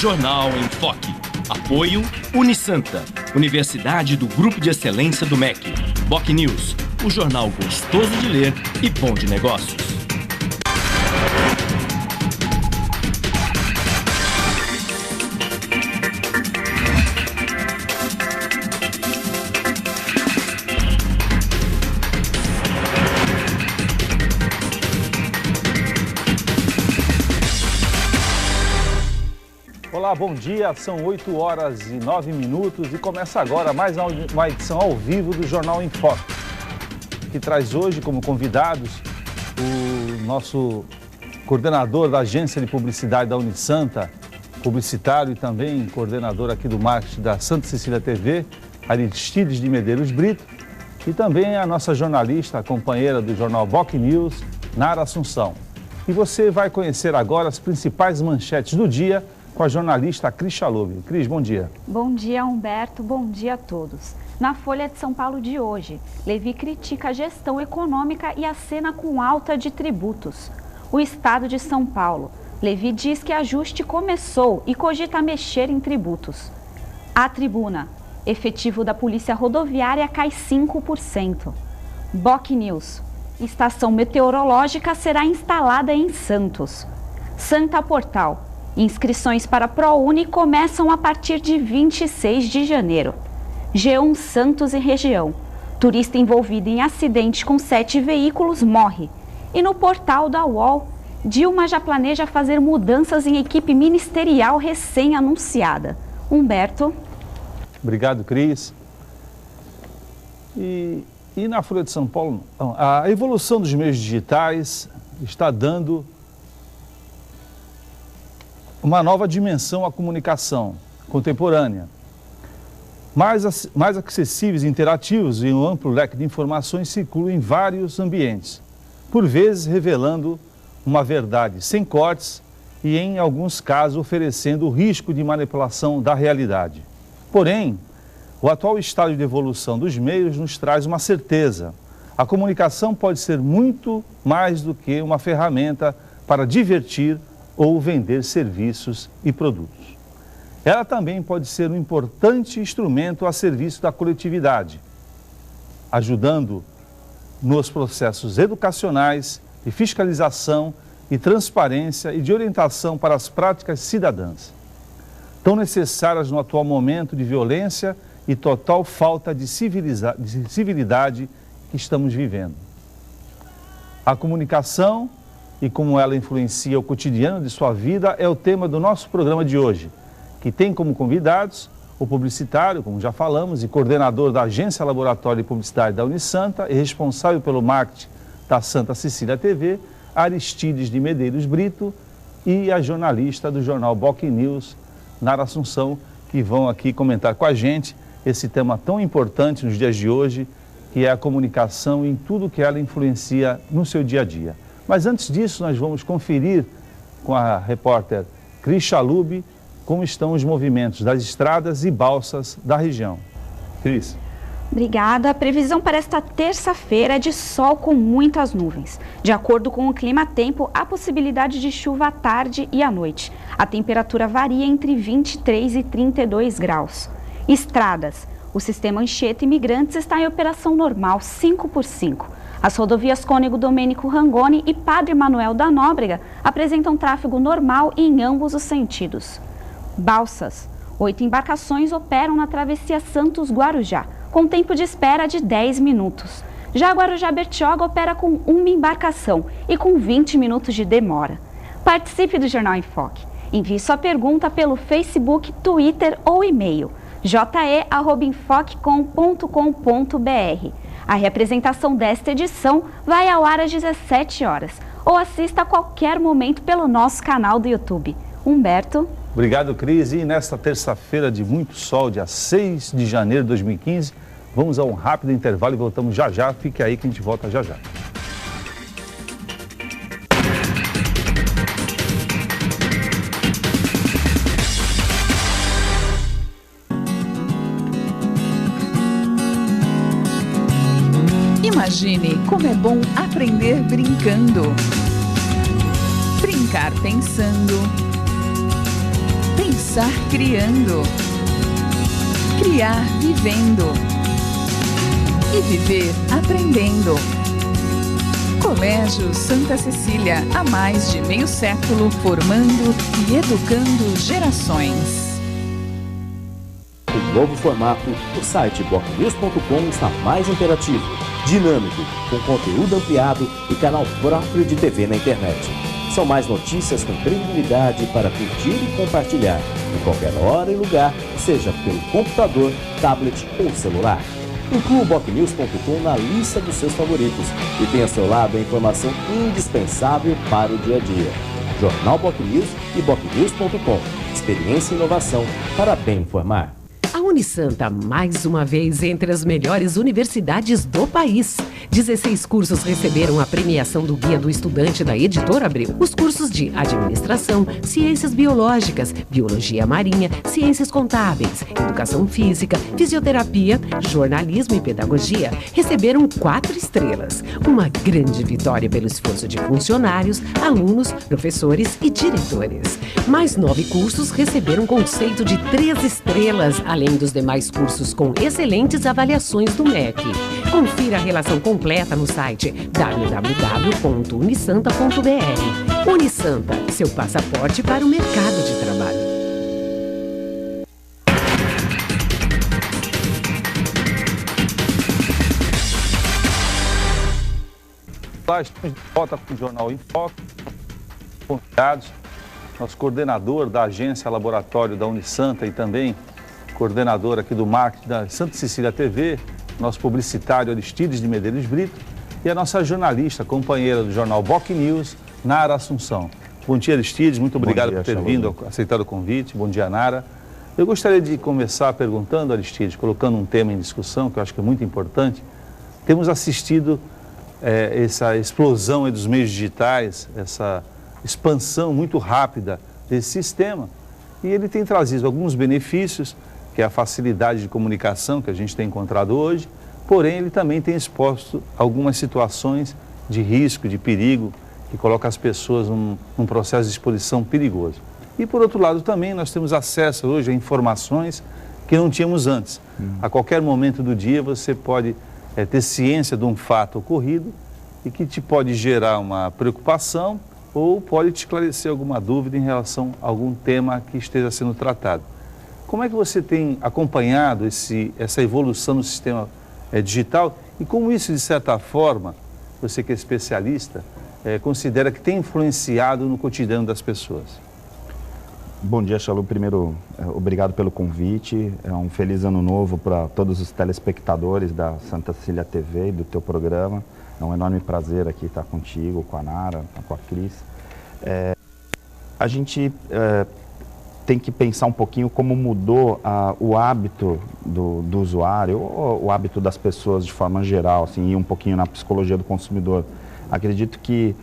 Jornal em Foque. Apoio Unisanta, Universidade do Grupo de Excelência do MEC. Boc News, o jornal gostoso de ler e bom de negócios. Olá, bom dia, são 8 horas e 9 minutos e começa agora mais uma edição ao vivo do Jornal em Foque, que traz hoje como convidados o nosso coordenador da Agência de Publicidade da Unisanta, publicitário e também coordenador aqui do marketing da Santa Cecília TV, Aristides de Medeiros Brito, e também a nossa jornalista, a companheira do jornal Boc News, Nara Assunção. E você vai conhecer agora as principais manchetes do dia com a jornalista Cris Chalub. Cris, bom dia. Bom dia, Humberto. Bom dia a todos. Na Folha de São Paulo de hoje, Levi critica a gestão econômica e acena com alta de tributos. O Estado de São Paulo. Levi diz que ajuste começou e cogita mexer em tributos. A Tribuna. Efetivo da Polícia Rodoviária cai 5%. Boc News. Estação meteorológica será instalada em Santos. Santa Portal. Inscrições para ProUni começam a partir de 26 de janeiro. G1 Santos e região. Turista envolvido em acidente com 7 veículos morre. E no portal da UOL, Dilma já planeja fazer mudanças em equipe ministerial recém-anunciada. Humberto. Obrigado, Cris. E na Folha de São Paulo, a evolução dos meios digitais está dando uma nova dimensão à comunicação contemporânea. Mais acessíveis e interativos e um amplo leque de informações circulam em vários ambientes, por vezes revelando uma verdade sem cortes e, em alguns casos, oferecendo o risco de manipulação da realidade. Porém, o atual estágio de evolução dos meios nos traz uma certeza. A comunicação pode ser muito mais do que uma ferramenta para divertir ou vender serviços e produtos. Ela também pode ser um importante instrumento a serviço da coletividade, ajudando nos processos educacionais, de fiscalização e transparência e de orientação para as práticas cidadãs, tão necessárias no atual momento de violência e total falta de civilidade que estamos vivendo. A comunicação e como ela influencia o cotidiano de sua vida é o tema do nosso programa de hoje, que tem como convidados o publicitário, como já falamos, e coordenador da Agência Laboratório de Publicidade da Unisanta e responsável pelo marketing da Santa Cecília TV, Aristides de Medeiros Brito, e a jornalista do jornal Boc News, Nara Assunção, que vão aqui comentar com a gente esse tema tão importante nos dias de hoje, que é a comunicação em tudo que ela influencia no seu dia a dia. Mas antes disso, nós vamos conferir com a repórter Cris Chalub como estão os movimentos das estradas e balsas da região. Cris. Obrigada. A previsão para esta terça-feira é de sol com muitas nuvens. De acordo com o clima-tempo, há possibilidade de chuva à tarde e à noite. A temperatura varia entre 23 e 32 graus. Estradas. O sistema Anchieta Imigrantes está em operação normal 5x5. As rodovias Cônego Domênico Rangoni e Padre Manuel da Nóbrega apresentam tráfego normal em ambos os sentidos. Balsas. 8 embarcações operam na travessia Santos-Guarujá, com tempo de espera de 10 minutos. Já Guarujá-Bertioga opera com uma embarcação e com 20 minutos de demora. Participe do Jornal em Foque. Envie sua pergunta pelo Facebook, Twitter ou e-mail je@enfoquecom.com.br. A representação desta edição vai ao ar às 17 horas ou assista a qualquer momento pelo nosso canal do YouTube. Humberto. Obrigado, Cris. E nesta terça-feira de muito sol, dia 6 de janeiro de 2015, vamos a um rápido intervalo e voltamos já já. Fique aí que a gente volta já já. Imagine como é bom aprender brincando. Brincar pensando. Pensar Começar criando. Criar vivendo. E viver aprendendo. Colégio Santa Cecília, há mais de meio século, formando e educando gerações. Com novo formato, o site bocnews.com está mais interativo, dinâmico, com conteúdo ampliado e canal próprio de TV na internet. São mais notícias com credibilidade para curtir e compartilhar, em qualquer hora e lugar, seja pelo computador, tablet ou celular. Inclua o bocnews.com na lista dos seus favoritos e tenha ao seu lado a informação indispensável para o dia a dia. Jornal Bocnews e bocnews.com. Experiência e inovação para bem informar. A Unisanta, mais uma vez, entre as melhores universidades do país. 16 cursos receberam a premiação do Guia do Estudante da Editora Abril. Os cursos de Administração, Ciências Biológicas, Biologia Marinha, Ciências Contábeis, Educação Física, Fisioterapia, Jornalismo e Pedagogia receberam 4 estrelas. Uma grande vitória pelo esforço de funcionários, alunos, professores e diretores. Mais 9 cursos receberam conceito de 3 estrelas, além dos demais cursos com excelentes avaliações do MEC. Confira a relação completa no site www.unisanta.br. Unisanta, seu passaporte para o mercado de trabalho. Estamos de volta com o Jornal em Foco, convidados, nosso coordenador da agência Laboratório da Unisanta e também coordenador aqui do marketing da Santa Cecília TV, nosso publicitário Aristides de Medeiros Brito e a nossa jornalista, companheira do jornal Bocnews, Nara Assunção. Bom dia, Aristides, muito obrigado por ter vindo, aceitado o convite. Bom dia, Nara. Eu gostaria de começar perguntando, Aristides, colocando um tema em discussão que eu acho que é muito importante. Temos assistido essa explosão dos meios digitais, essa expansão muito rápida desse sistema e ele tem trazido alguns benefícios, que é a facilidade de comunicação que a gente tem encontrado hoje, porém ele também tem exposto algumas situações de risco, de perigo, que coloca as pessoas num processo de exposição perigoso. E por outro lado também nós temos acesso hoje a informações que não tínhamos antes. A qualquer momento do dia você pode ter ciência de um fato ocorrido e que te pode gerar uma preocupação ou pode te esclarecer alguma dúvida em relação a algum tema que esteja sendo tratado. Como é que você tem acompanhado essa evolução no sistema digital e como isso, de certa forma, você que é especialista, considera que tem influenciado no cotidiano das pessoas? Bom dia, Chalu. Primeiro, obrigado pelo convite. É um feliz ano novo para todos os telespectadores da Santa Cecília TV e do teu programa. É um enorme prazer aqui estar contigo, com a Nara, com a Cris. A gente tem que pensar um pouquinho como mudou o hábito do usuário, ou o hábito das pessoas de forma geral, assim, e um pouquinho na psicologia do consumidor. Acredito que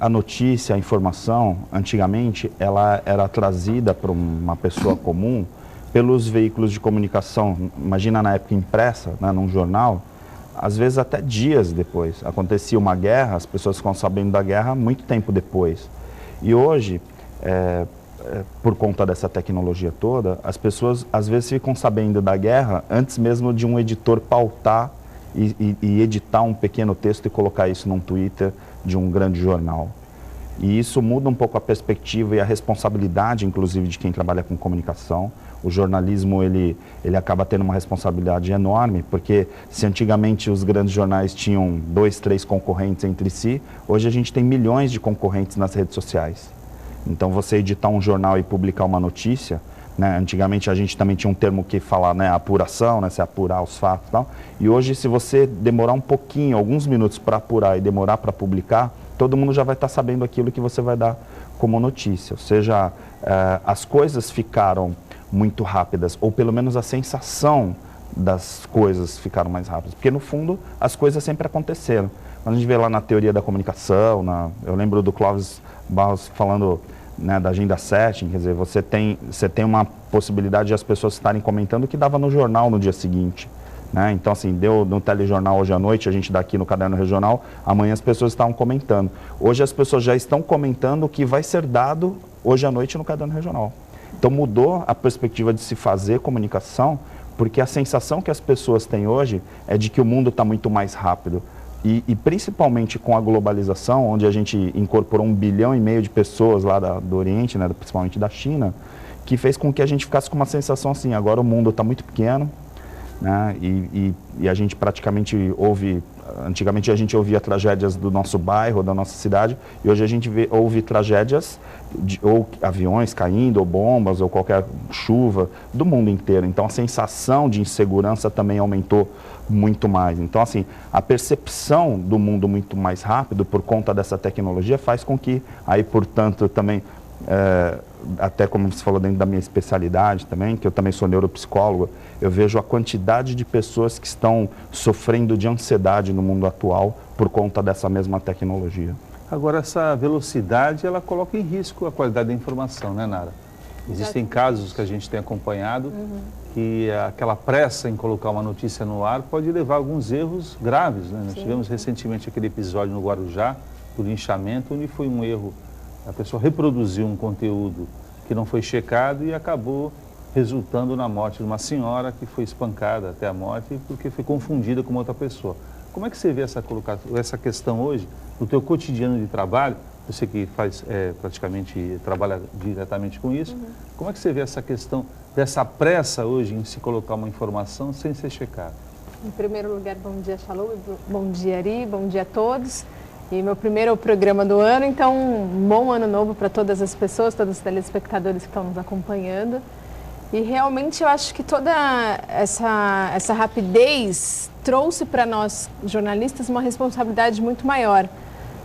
a notícia, a informação, antigamente, ela era trazida para uma pessoa comum pelos veículos de comunicação. Imagina na época impressa, né, num jornal, às vezes até dias depois. Acontecia uma guerra, as pessoas ficam sabendo da guerra muito tempo depois. E hoje, por conta dessa tecnologia toda, as pessoas às vezes ficam sabendo da guerra antes mesmo de um editor pautar e editar um pequeno texto e colocar isso num Twitter de um grande jornal. E isso muda um pouco a perspectiva e a responsabilidade, inclusive, de quem trabalha com comunicação. O jornalismo, ele acaba tendo uma responsabilidade enorme, porque se antigamente os grandes jornais tinham 2, 3 concorrentes entre si, hoje a gente tem milhões de concorrentes nas redes sociais. Então, você editar um jornal e publicar uma notícia, né? Antigamente a gente também tinha um termo que fala, né, apuração, né, se apurar os fatos e tal. E hoje, se você demorar um pouquinho, alguns minutos para apurar e demorar para publicar, todo mundo já vai estar sabendo aquilo que você vai dar como notícia. Ou seja, as coisas ficaram muito rápidas, ou pelo menos a sensação das coisas ficaram mais rápidas. Porque, no fundo, as coisas sempre aconteceram. Quando a gente vê lá na teoria da comunicação, eu lembro do Clóvis Barros falando, né, da agenda setting, quer dizer, você tem uma possibilidade de as pessoas estarem comentando o que dava no jornal no dia seguinte. Né? Então, assim, deu no telejornal hoje à noite, a gente dá aqui no Caderno Regional, amanhã as pessoas estavam comentando. Hoje as pessoas já estão comentando o que vai ser dado hoje à noite no Caderno Regional. Então mudou a perspectiva de se fazer comunicação, porque a sensação que as pessoas têm hoje é de que o mundo está muito mais rápido. E principalmente com a globalização, onde a gente incorporou 1,5 bilhão de pessoas lá do Oriente, né, principalmente da China, que fez com que a gente ficasse com uma sensação assim, agora o mundo está muito pequeno, né, e a gente praticamente ouve, antigamente a gente ouvia tragédias do nosso bairro, da nossa cidade, e hoje a gente ouve tragédias, ou aviões caindo, ou bombas, ou qualquer chuva, do mundo inteiro. Então a sensação de insegurança também aumentou muito mais. Então, assim, a percepção do mundo muito mais rápido por conta dessa tecnologia faz com que, aí, portanto, também, até como você falou dentro da minha especialidade também, que eu também sou neuropsicólogo, eu vejo a quantidade de pessoas que estão sofrendo de ansiedade no mundo atual por conta dessa mesma tecnologia. Agora, essa velocidade, ela coloca em risco a qualidade da informação, né, Nara? Existem casos que a gente tem acompanhado que aquela pressa em colocar uma notícia no ar pode levar a alguns erros graves, né? Nós tivemos recentemente aquele episódio no Guarujá, do linchamento, onde foi um erro, a pessoa reproduziu um conteúdo que não foi checado e acabou resultando na morte de uma senhora que foi espancada até a morte porque foi confundida com outra pessoa. Como é que você vê essa questão hoje no teu cotidiano de trabalho? Você que faz praticamente, trabalha diretamente com isso, como é que você vê essa questão dessa pressa hoje em se colocar uma informação sem ser checada? Em primeiro lugar, bom dia, Shalom, bom dia, Ari, bom dia a todos. E meu primeiro programa do ano, então um bom ano novo para todas as pessoas, todos os telespectadores que estão nos acompanhando. E realmente eu acho que toda essa rapidez trouxe para nós jornalistas uma responsabilidade muito maior.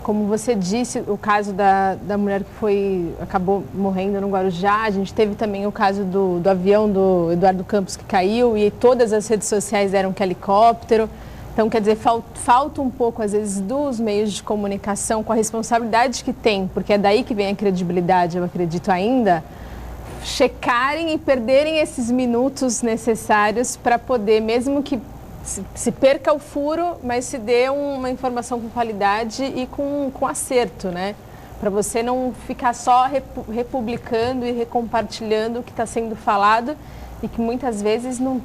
Como você disse, o caso da mulher que acabou morrendo no Guarujá, a gente teve também o caso do avião do Eduardo Campos que caiu e todas as redes sociais eram que helicóptero. Então, quer dizer, falta um pouco, às vezes, dos meios de comunicação com a responsabilidade que tem, porque é daí que vem a credibilidade, eu acredito ainda, checarem e perderem esses minutos necessários para poder, mesmo que se perca o furo, mas se dê uma informação com qualidade e com acerto, né? Para você não ficar só republicando e recompartilhando o que está sendo falado e que muitas vezes não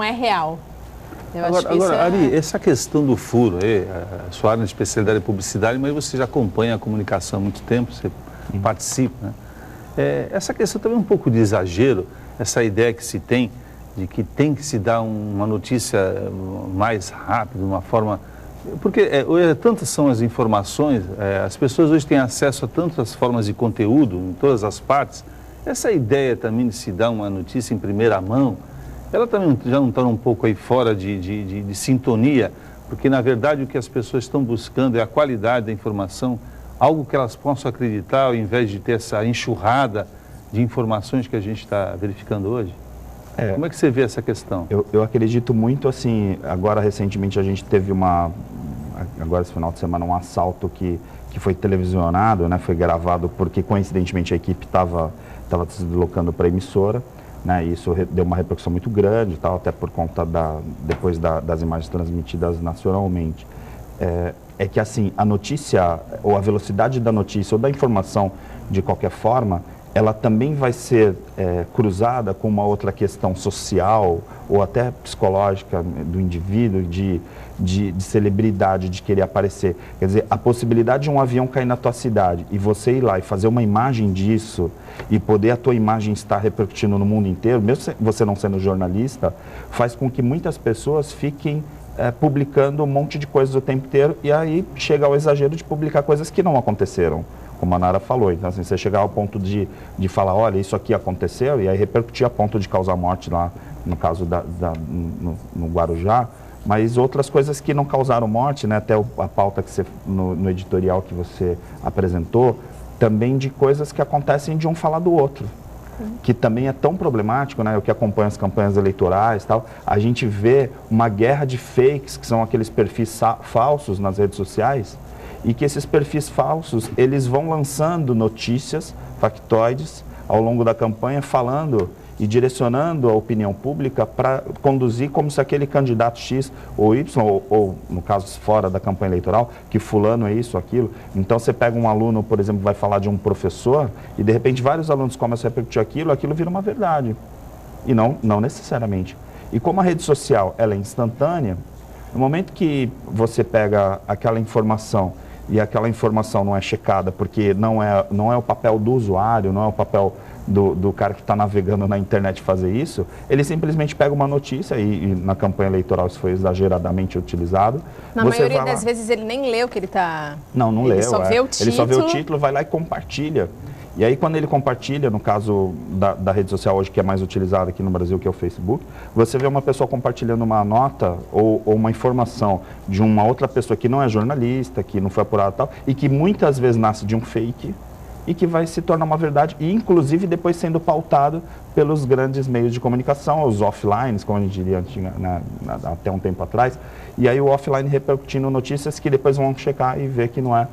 é real. Agora, Ari, essa questão do furo, a sua área de especialidade é publicidade, mas você já acompanha a comunicação há muito tempo, você participa, né? Essa questão também é um pouco de exagero, essa ideia que se tem de que tem que se dar uma notícia mais rápido, de uma forma... Porque tantas são as informações, as pessoas hoje têm acesso a tantas formas de conteúdo, em todas as partes. Essa ideia também de se dar uma notícia em primeira mão, ela também já não está um pouco aí fora de sintonia, porque na verdade o que as pessoas estão buscando é a qualidade da informação, algo que elas possam acreditar, ao invés de ter essa enxurrada de informações que a gente está verificando hoje. Como é que você vê essa questão? Eu acredito muito assim, agora recentemente a gente teve agora esse final de semana, um assalto que foi televisionado, né, foi gravado porque coincidentemente a equipe estava se deslocando para a emissora, né, e isso deu uma repercussão muito grande, tal, até por conta depois das imagens transmitidas nacionalmente. É que assim, a notícia, ou a velocidade da notícia, ou da informação de qualquer forma, ela também vai ser cruzada com uma outra questão social ou até psicológica do indivíduo, de celebridade, de querer aparecer. Quer dizer, a possibilidade de um avião cair na tua cidade e você ir lá e fazer uma imagem disso e poder a tua imagem estar repercutindo no mundo inteiro, mesmo você não sendo jornalista, faz com que muitas pessoas fiquem publicando um monte de coisas o tempo inteiro e aí chega ao exagero de publicar coisas que não aconteceram. Como a Nara falou, então assim, você chegar ao ponto de falar, olha, isso aqui aconteceu, e aí repercutir a ponto de causar morte lá, no caso no Guarujá, mas outras coisas que não causaram morte, né, até a pauta que você, no editorial que você apresentou, também de coisas que acontecem de um falar do outro, que também é tão problemático, né, eu que acompanho as campanhas eleitorais e tal, a gente vê uma guerra de fakes, que são aqueles perfis falsos nas redes sociais, e que esses perfis falsos, eles vão lançando notícias, factoides, ao longo da campanha, falando e direcionando a opinião pública para conduzir como se aquele candidato X ou Y, ou no caso fora da campanha eleitoral, que fulano é isso, aquilo. Então você pega um aluno, por exemplo, vai falar de um professor e de repente vários alunos começam a repercutir aquilo vira uma verdade. E não necessariamente. E como a rede social ela é instantânea, no momento que você pega aquela informação e aquela informação não é checada, porque não é o papel do usuário, não é o papel do cara que está navegando na internet fazer isso, ele simplesmente pega uma notícia, e na campanha eleitoral isso foi exageradamente utilizado. Na maioria das vezes ele nem lê o que ele está... Não lê. Ele só vê o título. Ele só vê o título, vai lá e compartilha. E aí quando ele compartilha, no caso da rede social hoje que é mais utilizada aqui no Brasil, que é o Facebook, você vê uma pessoa compartilhando uma nota ou uma informação de uma outra pessoa que não é jornalista, que não foi apurada e tal, e que muitas vezes nasce de um fake e que vai se tornar uma verdade, e inclusive depois sendo pautado pelos grandes meios de comunicação, os offlines, como a gente diria até um tempo atrás, e aí o offline repercutindo notícias que depois vão checar e ver que não é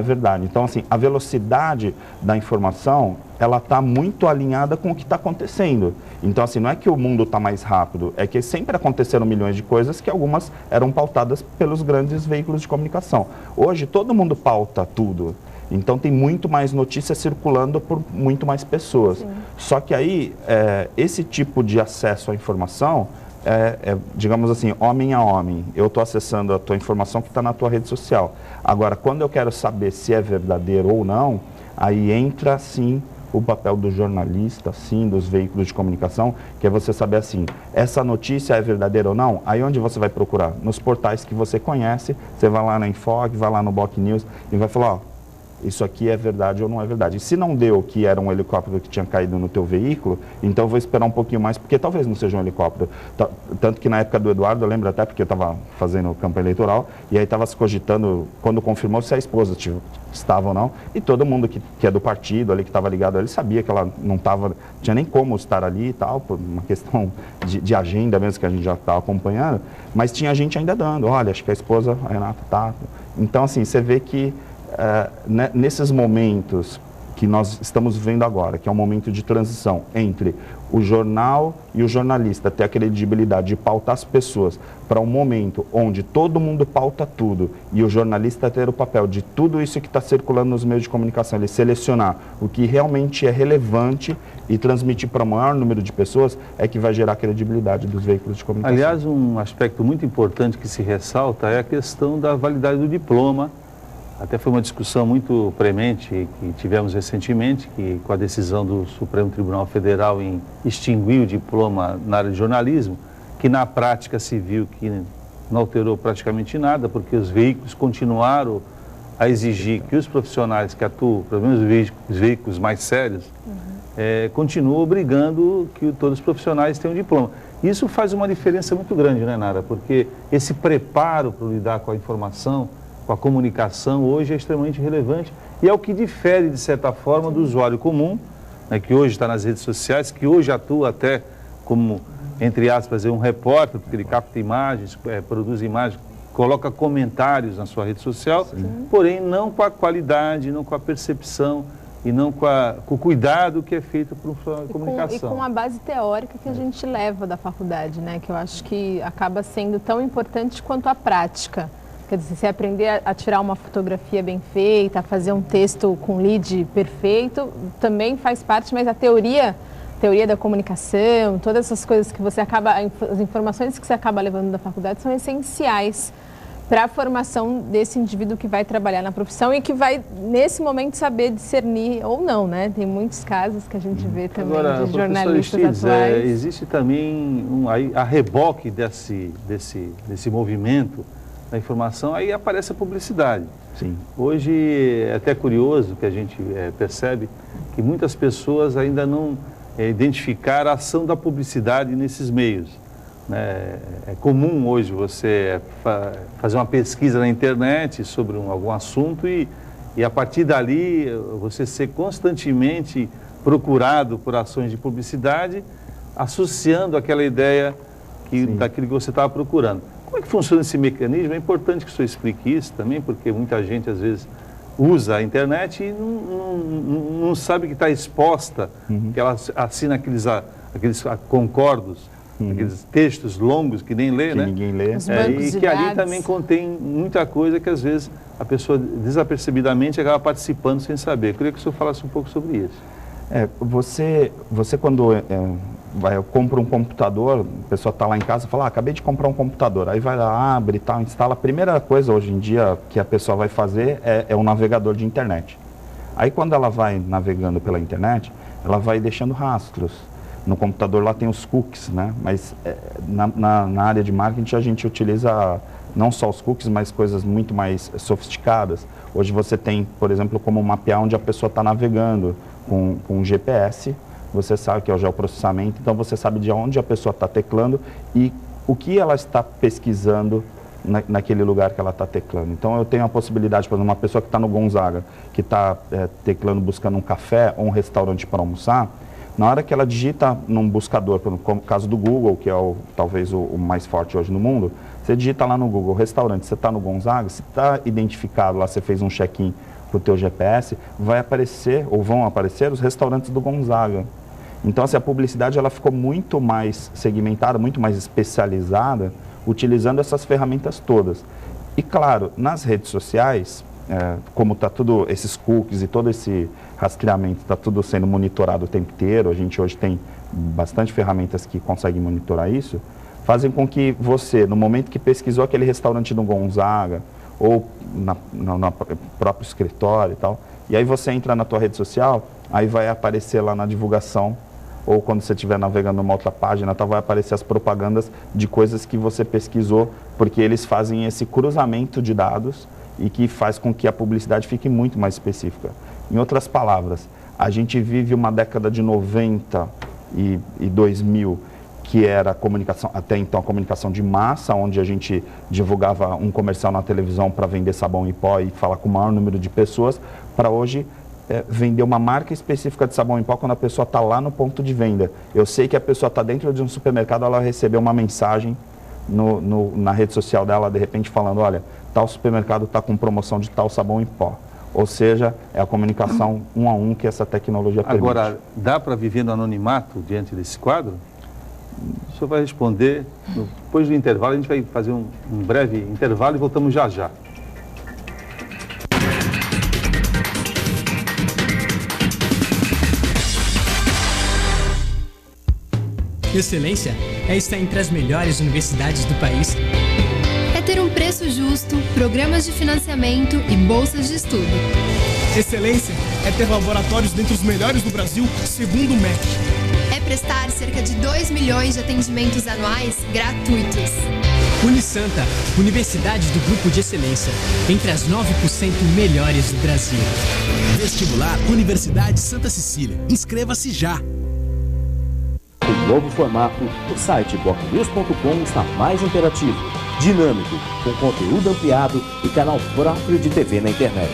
verdade. Então, assim, a velocidade da informação, ela está muito alinhada com o que está acontecendo. Então, assim, não é que o mundo está mais rápido, é que sempre aconteceram milhões de coisas que algumas eram pautadas pelos grandes veículos de comunicação. Hoje, todo mundo pauta tudo. Então, tem muito mais notícias circulando por muito mais pessoas. Sim. Só que aí, esse tipo de acesso à informação digamos assim, homem a homem. Eu estou acessando a tua informação que está na tua rede social. Agora, quando eu quero saber se é verdadeiro ou não, aí entra, sim, o papel do jornalista, sim, dos veículos de comunicação, que é você saber, assim, essa notícia é verdadeira ou não? Aí onde você vai procurar? Nos portais que você conhece, você vai lá na Infog, vai lá no Boc News e vai falar, ó, isso aqui é verdade ou não é verdade. E se não deu que era um helicóptero que tinha caído no teu veículo, então eu vou esperar um pouquinho mais, porque talvez não seja um helicóptero. Tanto que na época do Eduardo, eu lembro até porque eu estava fazendo campanha eleitoral, e aí estava se cogitando, quando confirmou se a esposa estava ou não, e todo mundo que é do partido ali, que estava ligado ali, sabia que ela não tinha nem como estar ali e tal, por uma questão de agenda mesmo, que a gente já estava acompanhando, mas tinha gente ainda dando, olha, acho que a esposa, a Renata, tá. Então, assim, você vê que nesses momentos que nós estamos vivendo agora, que é um momento de transição entre o jornal e o jornalista ter a credibilidade de pautar as pessoas para um momento onde todo mundo pauta tudo e o jornalista ter o papel de tudo isso que está circulando nos meios de comunicação, ele selecionar o que realmente é relevante e transmitir para o maior número de pessoas, é que vai gerar a credibilidade dos veículos de comunicação. Aliás, um aspecto muito importante que se ressalta é a questão da validade do diploma. Até foi uma discussão muito premente que tivemos recentemente, que com a decisão do Supremo Tribunal Federal em extinguir o diploma na área de jornalismo, que na prática se viu que não alterou praticamente nada, porque os veículos continuaram a exigir que os profissionais que atuam, pelo menos os veículos mais sérios, continuam obrigando que todos os profissionais tenham diploma. Isso faz uma diferença muito grande, né, Nara? Porque esse preparo para lidar com a informação, com a comunicação, hoje é extremamente relevante e é o que difere, de certa forma, do usuário comum, né, que hoje está nas redes sociais, que hoje atua até como, entre aspas, um repórter, porque ele capta imagens, produz imagens, coloca comentários na sua rede social, porém não com a qualidade, não com a percepção e não com o cuidado que é feito por uma comunicação. E com a base teórica que a gente leva da faculdade, né, que eu acho que acaba sendo tão importante quanto a prática. Quer dizer, você aprender a tirar uma fotografia bem feita, a fazer um texto com lead perfeito, também faz parte, mas a teoria da comunicação, todas essas coisas que você as informações que você acaba levando da faculdade são essenciais para a formação desse indivíduo que vai trabalhar na profissão e que vai, nesse momento, saber discernir ou não, né? Tem muitos casos que a gente vê também. Agora, de jornalistas atuais. Existe também, a reboque desse movimento da informação, aí aparece a publicidade. Sim. Hoje é até curioso que a gente percebe que muitas pessoas ainda não identificaram a ação da publicidade nesses meios. Né? É comum hoje você fazer uma pesquisa na internet sobre algum assunto e a partir dali você ser constantemente procurado por ações de publicidade, associando aquela ideia daquilo que você estava procurando. Como é que funciona esse mecanismo? É importante que o senhor explique isso também, porque muita gente às vezes usa a internet e não sabe que está exposta, que ela assina aqueles concordos, aqueles textos longos que nem lê, né? Ninguém lê. E que ali também contém muita coisa que às vezes a pessoa desapercebidamente acaba participando sem saber. Eu queria que o senhor falasse um pouco sobre isso. Você quando compra um computador, a pessoa está lá em casa e fala, acabei de comprar um computador. Aí vai lá, abre e tal, instala. A primeira coisa hoje em dia que a pessoa vai fazer é um navegador de internet. Aí quando ela vai navegando pela internet, ela vai deixando rastros. No computador lá tem os cookies, né? Mas na área de marketing a gente utiliza não só os cookies, mas coisas muito mais sofisticadas. Hoje você tem, por exemplo, como mapear onde a pessoa está navegando com GPS. Você sabe que é o geoprocessamento, então você sabe de onde a pessoa está teclando e o que ela está pesquisando naquele lugar que ela está teclando. Então eu tenho a possibilidade, por exemplo, uma pessoa que está no Gonzaga, que está teclando, buscando um café ou um restaurante para almoçar, na hora que ela digita num buscador, como o caso do Google, que é talvez o mais forte hoje no mundo, você digita lá no Google, restaurante, você está no Gonzaga, se está identificado lá, você fez um check-in para o teu GPS, vai aparecer, ou vão aparecer, os restaurantes do Gonzaga. Então, assim, a publicidade ela ficou muito mais segmentada, muito mais especializada, utilizando essas ferramentas todas. E, claro, nas redes sociais, como está tudo, esses cookies e todo esse rastreamento, está tudo sendo monitorado o tempo inteiro, a gente hoje tem bastante ferramentas que conseguem monitorar isso, fazem com que você, no momento que pesquisou aquele restaurante no Gonzaga, ou no próprio escritório e tal, e aí você entra na tua rede social, aí vai aparecer lá na divulgação, ou quando você estiver navegando numa outra página, vai aparecer as propagandas de coisas que você pesquisou, porque eles fazem esse cruzamento de dados e que faz com que a publicidade fique muito mais específica. Em outras palavras, a gente vive uma década de 90 e 2000, que era a comunicação, até então a comunicação de massa, onde a gente divulgava um comercial na televisão para vender sabão em pó e falar com o maior número de pessoas, para hoje vender uma marca específica de sabão em pó quando a pessoa está lá no ponto de venda. Eu sei que a pessoa está dentro de um supermercado, ela recebeu uma mensagem na rede social dela, de repente falando, olha, tal supermercado está com promoção de tal sabão em pó. Ou seja, é a comunicação 1 a 1 que essa tecnologia permite. Agora, dá para viver no anonimato diante desse quadro? O senhor vai responder, depois do intervalo, a gente vai fazer um breve intervalo e voltamos já já. Excelência é estar entre as melhores universidades do país. É ter um preço justo, programas de financiamento e bolsas de estudo. Excelência é ter laboratórios dentre os melhores do Brasil, segundo o MEC. É prestar cerca de 2 milhões de atendimentos anuais gratuitos. Unisanta, Universidade do Grupo de Excelência, entre as 9% melhores do Brasil. Vestibular Universidade Santa Cecília. Inscreva-se já! O novo formato, o site bocnews.com está mais interativo, dinâmico, com conteúdo ampliado e canal próprio de TV na internet.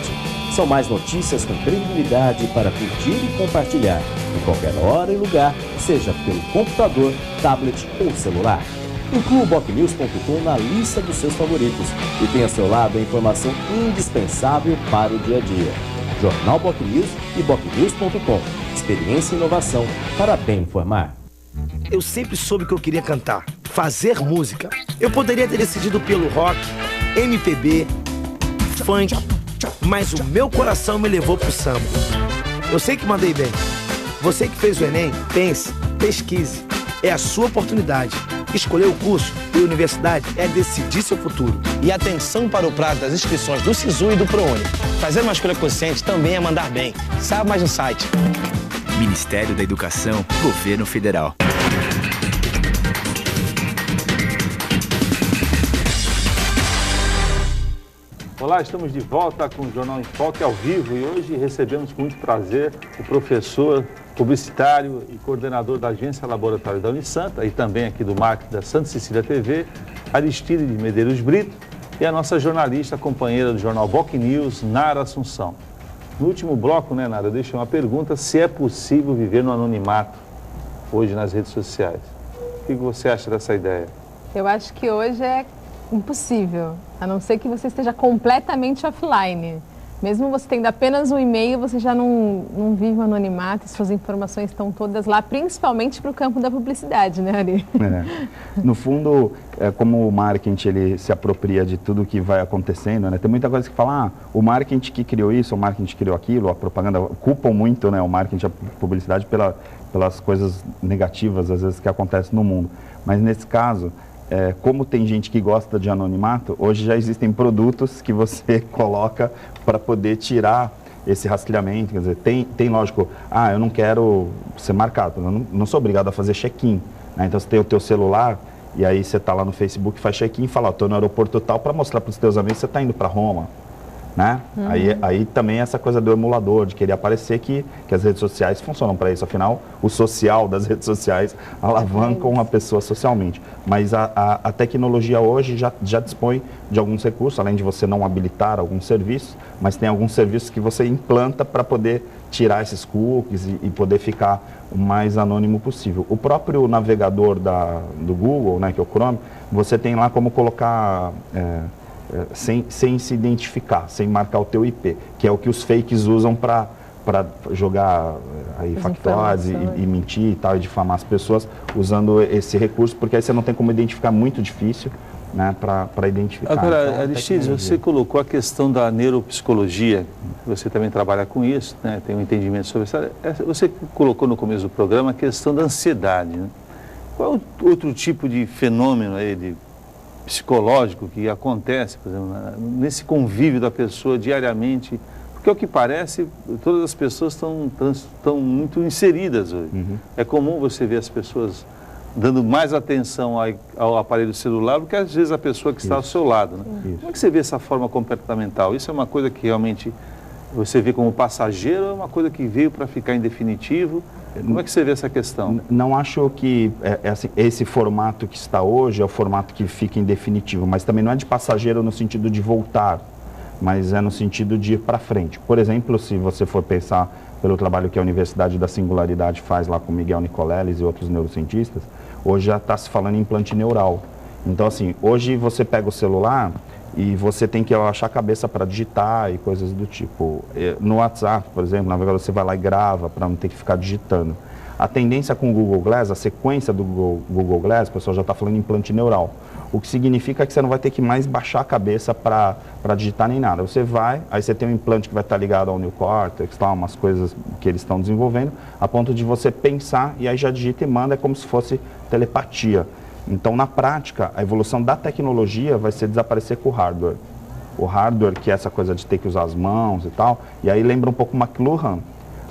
São mais notícias com credibilidade para curtir e compartilhar, em qualquer hora e lugar, seja pelo computador, tablet ou celular. Inclua o bocnews.com na lista dos seus favoritos e tenha ao seu lado a informação indispensável para o dia a dia. Jornal Bocnews e bocnews.com. Experiência e inovação para bem informar. Eu sempre soube que eu queria cantar, fazer música. Eu poderia ter decidido pelo rock, MPB, funk, mas o meu coração me levou pro samba. Eu sei que mandei bem. Você que fez o Enem, pense, pesquise. É a sua oportunidade. Escolher o curso e a universidade é decidir seu futuro. E atenção para o prazo das inscrições do SISU e do ProUni. Fazer uma escolha consciente também é mandar bem. Saiba mais no site. Ministério da Educação, Governo Federal. Olá, estamos de volta com o Jornal em Foque ao vivo e hoje recebemos com muito prazer o professor publicitário e coordenador da Agência Laboratório da Unisanta e também aqui do marketing da Santa Cecília TV, Aristide de Medeiros Brito, e a nossa jornalista companheira do jornal Bocnews, Nara Assunção. No último bloco, né, Nara, eu deixei uma pergunta se é possível viver no anonimato hoje nas redes sociais. O que você acha dessa ideia? Eu acho que hoje é impossível, a não ser que você esteja completamente offline. Mesmo você tendo apenas um e-mail, você já não vive o anonimato, suas informações estão todas lá, principalmente para o campo da publicidade, né, Ari? No fundo, como o marketing ele se apropria de tudo que vai acontecendo, né? Tem muita coisa que fala, o marketing que criou isso, o marketing que criou aquilo, a propaganda, culpam muito, né, o marketing, a publicidade pelas coisas negativas, às vezes, que acontecem no mundo. Mas nesse caso, como tem gente que gosta de anonimato, hoje já existem produtos que você coloca para poder tirar esse rastreamento. Quer dizer, tem lógico, eu não quero ser marcado, eu não sou obrigado a fazer check-in, né? Então você tem o teu celular e aí você está lá no Facebook, faz check-in e fala, estou no aeroporto tal, para mostrar para os teus amigos que você está indo para Roma. Né? Aí também essa coisa do emulador, de querer aparecer que as redes sociais funcionam para isso. Afinal, o social das redes sociais alavancam a pessoa socialmente. Mas a tecnologia hoje já dispõe de alguns recursos, além de você não habilitar alguns serviços, mas tem alguns serviços que você implanta para poder tirar esses cookies e poder ficar o mais anônimo possível. O próprio navegador do Google, né, que é o Chrome, você tem lá como colocar... sem se identificar, sem marcar o teu IP, que é o que os fakes usam para jogar aí factuais e mentir e tal, e difamar as pessoas usando esse recurso, porque aí você não tem como identificar, muito difícil, né, para identificar. Agora, então, Aristides, você colocou a questão da neuropsicologia, você também trabalha com isso, né, tem um entendimento sobre isso. Você colocou no começo do programa a questão da ansiedade, né? Qual é outro tipo de fenômeno aí psicológico que acontece, por exemplo, nesse convívio da pessoa diariamente? Porque, ao que parece, todas as pessoas estão muito inseridas hoje. É comum você ver as pessoas dando mais atenção ao aparelho celular do que, às vezes, a pessoa que está ao seu lado, né? Como é que você vê essa forma comportamental? Isso é uma coisa que realmente você vê como passageiro ou é uma coisa que veio para ficar em definitivo? Como é que você vê essa questão? Não acho que assim, esse formato que está hoje é o formato que fica em definitivo, mas também não é de passageiro no sentido de voltar, mas é no sentido de ir para frente. Por exemplo, se você for pensar pelo trabalho que a Universidade da Singularidade faz lá com Miguel Nicoleles e outros neurocientistas, hoje já está se falando em implante neural. Então, assim, hoje você pega o celular e você tem que achar a cabeça para digitar e coisas do tipo. No WhatsApp, por exemplo, na verdade você vai lá e grava para não ter que ficar digitando. A tendência com o Google Glass, a sequência do Google Glass, o pessoal já está falando em implante neural. O que significa que você não vai ter que mais baixar a cabeça para digitar nem nada. Você vai, aí você tem um implante que vai estar ligado ao New Cortex, tá, umas coisas que eles estão desenvolvendo, a ponto de você pensar e aí já digita e manda, é como se fosse telepatia. Então, na prática, a evolução da tecnologia vai ser desaparecer com o hardware. O hardware, que é essa coisa de ter que usar as mãos e tal, e aí lembra um pouco McLuhan,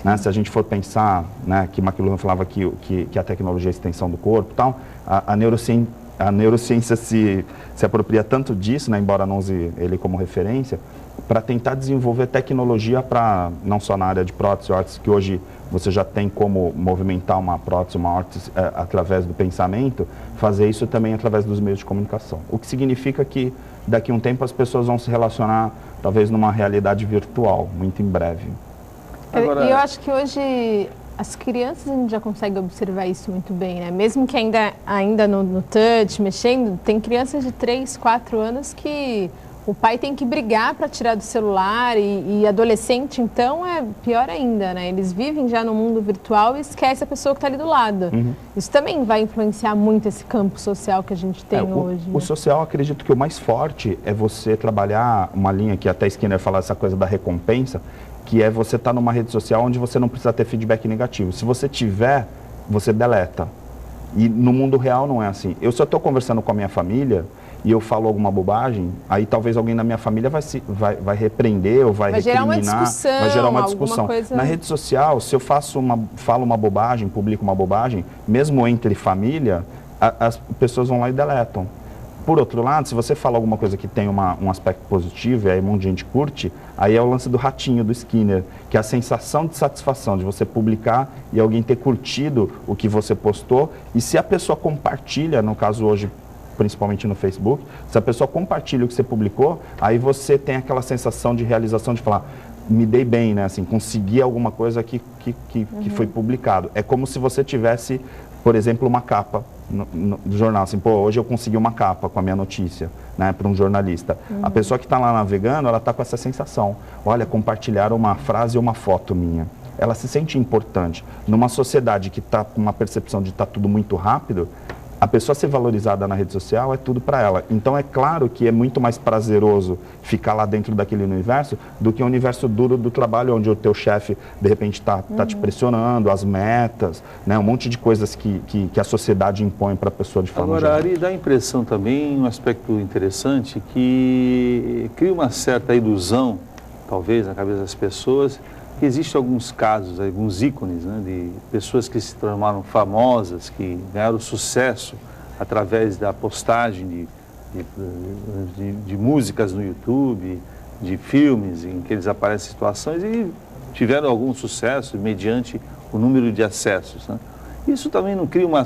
né? Se a gente for pensar, né, que McLuhan falava que a tecnologia é a extensão do corpo e tal, a neurociência se apropria tanto disso, né, embora não use ele como referência, para tentar desenvolver tecnologia para, não só na área de prótese, órtese, que hoje você já tem como movimentar uma prótese, uma órtese através do pensamento, fazer isso também através dos meios de comunicação. O que significa que daqui a um tempo as pessoas vão se relacionar talvez numa realidade virtual, muito em breve. Agora... E eu acho que hoje as crianças a gente já consegue observar isso muito bem, né? Mesmo que ainda no touch, mexendo, tem crianças de 3, 4 anos que o pai tem que brigar para tirar do celular e adolescente, então, é pior ainda, né? Eles vivem já no mundo virtual e esquece a pessoa que está ali do lado. Isso também vai influenciar muito esse campo social que a gente tem hoje. O social, acredito que o mais forte é você trabalhar uma linha que até Skinner fala essa coisa da recompensa, que é você estar numa rede social onde você não precisa ter feedback negativo. Se você tiver, você deleta. E no mundo real não é assim. Eu só estou conversando com a minha família e eu falo alguma bobagem, aí talvez alguém da minha família vai repreender ou vai recriminar, vai gerar uma discussão. Coisa... Na rede social, se eu falo uma bobagem, publico uma bobagem, mesmo entre família, as pessoas vão lá e deletam. Por outro lado, se você fala alguma coisa que tem um aspecto positivo e aí um monte de gente curte, aí é o lance do ratinho, do Skinner, que é a sensação de satisfação de você publicar e alguém ter curtido o que você postou, e se a pessoa compartilha, no caso hoje, principalmente no Facebook, se a pessoa compartilha o que você publicou, aí você tem aquela sensação de realização de falar, me dei bem, né, assim, consegui alguma coisa que foi publicado. É como se você tivesse, por exemplo, uma capa no jornal, assim, pô, hoje eu consegui uma capa com a minha notícia, né, para um jornalista. A pessoa que está lá navegando, ela está com essa sensação, olha, compartilharam uma frase ou uma foto minha. Ela se sente importante. Numa sociedade que está com uma percepção de estar tudo muito rápido, a pessoa ser valorizada na rede social é tudo para ela. Então é claro que é muito mais prazeroso ficar lá dentro daquele universo do que o universo duro do trabalho, onde o teu chefe de repente está te pressionando, as metas, né, um monte de coisas que a sociedade impõe para a pessoa de forma geral. Agora, Ari, dá a impressão também, um aspecto interessante, que cria uma certa ilusão, talvez, na cabeça das pessoas, que existem alguns casos, alguns ícones, né, de pessoas que se transformaram famosas, que ganharam sucesso através da postagem de músicas no YouTube, de filmes em que eles aparecem em situações e tiveram algum sucesso mediante o número de acessos, né? Isso também não cria uma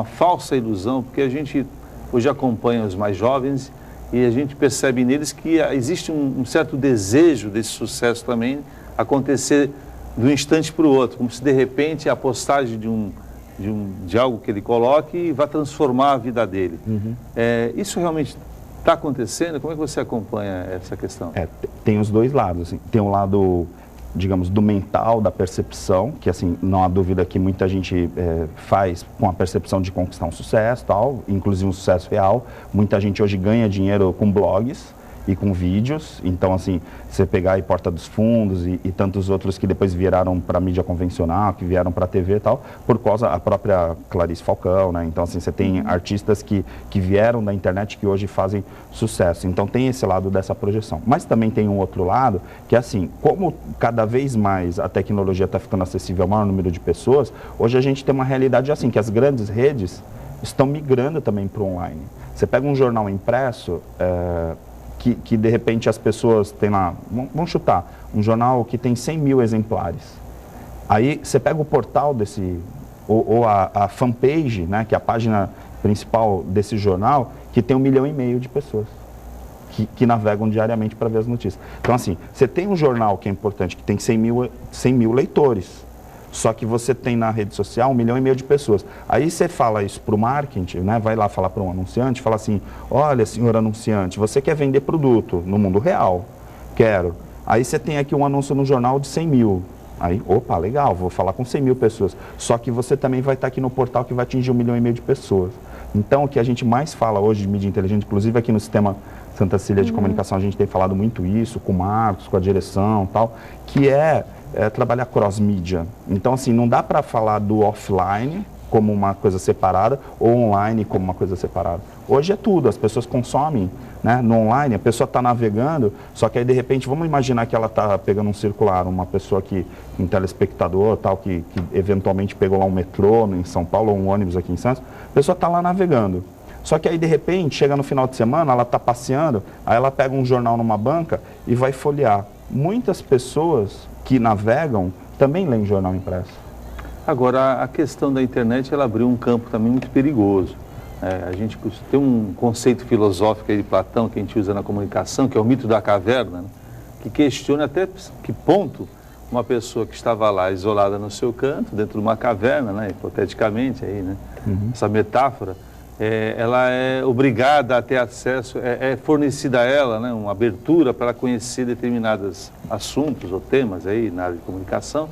falsa ilusão, porque a gente hoje acompanha os mais jovens e a gente percebe neles que existe um certo desejo desse sucesso também acontecer de um instante para o outro, como se de repente a postagem de algo que ele coloque vá transformar a vida dele. Isso realmente está acontecendo? Como é que você acompanha essa questão? Tem os dois lados. Assim. Tem um lado, digamos, do mental, da percepção, que assim, não há dúvida que muita gente faz com a percepção de conquistar um sucesso, tal, inclusive um sucesso real. Muita gente hoje ganha dinheiro com blogs e com vídeos, então assim, você pegar aí Porta dos Fundos e tantos outros que depois viraram para mídia convencional, que vieram para a TV e tal, por causa da própria Clarice Falcão, né? Então assim, você tem artistas que vieram da internet que hoje fazem sucesso, então tem esse lado dessa projeção. Mas também tem um outro lado, que é assim, como cada vez mais a tecnologia está ficando acessível ao maior número de pessoas, hoje a gente tem uma realidade assim, que as grandes redes estão migrando também para o online. Você pega um jornal impresso, que de repente as pessoas têm lá, vamos chutar, um jornal que tem 100 mil exemplares. Aí você pega o portal desse, ou a fanpage, né, que é a página principal desse jornal, que tem 1,5 milhão de pessoas que navegam diariamente para ver as notícias. Então assim, você tem um jornal que é importante, que tem 100 mil leitores. Só que você tem na rede social 1,5 milhão de pessoas. Aí você fala isso para o marketing, né? Vai lá falar para um anunciante, fala assim, olha, senhor anunciante, você quer vender produto no mundo real? Quero. Aí você tem aqui um anúncio no jornal de 100 mil. Aí, opa, legal, vou falar com 100 mil pessoas. Só que você também vai estar aqui no portal que vai atingir 1,5 milhão de pessoas. Então, o que a gente mais fala hoje de mídia inteligente, inclusive aqui no sistema Santa Cecília de Comunicação, a gente tem falado muito isso, com o Marcos, com a direção e tal, que é trabalhar cross-mídia. Então, assim, não dá para falar do offline como uma coisa separada ou online como uma coisa separada. Hoje é tudo, as pessoas consomem, né, no online, a pessoa está navegando, só que aí de repente, vamos imaginar que ela está pegando um circular, uma pessoa um telespectador, tal, que eventualmente pegou lá um metrô em São Paulo ou um ônibus aqui em Santos, a pessoa está lá navegando. Só que aí de repente, chega no final de semana, ela está passeando, aí ela pega um jornal numa banca e vai folhear. Muitas pessoas que navegam também leem jornal impresso. Agora, a questão da internet, ela abriu um campo também muito perigoso. A gente tem um conceito filosófico aí de Platão que a gente usa na comunicação, que é o mito da caverna, né? Que questiona até que ponto uma pessoa que estava lá isolada no seu canto, dentro de uma caverna, né? Hipoteticamente, aí, né? Essa metáfora, ela é obrigada a ter acesso, é fornecida a ela, né, uma abertura para ela conhecer determinados assuntos ou temas aí na área de comunicação,